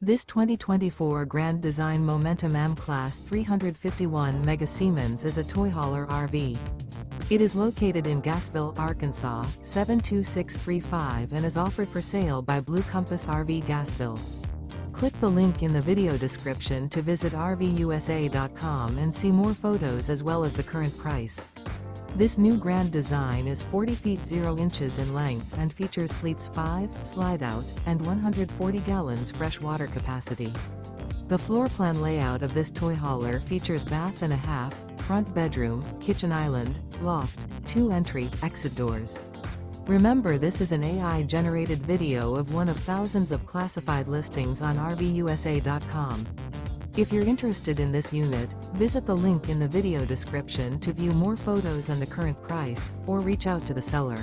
This 2024 Grand Design Momentum AM Class 351 Mega Siemens is a toy hauler RV. It is located in Gassville, Arkansas, 72635 and is offered for sale by Blue Compass RV Gassville. Click the link in the video description to visit RVUSA.com and see more photos as well as the current price. This new grand design is 40 feet 0 inches in length and features sleeps 5, slide-out, and 140 gallons fresh water capacity. The floor plan layout of this toy hauler features bath and a half, front bedroom, kitchen island, loft, 2 entry/exit doors. Remember, this is an AI-generated video of one of thousands of classified listings on RVUSA.com. If you're interested in this unit, visit the link in the video description to view more photos and the current price, or reach out to the seller.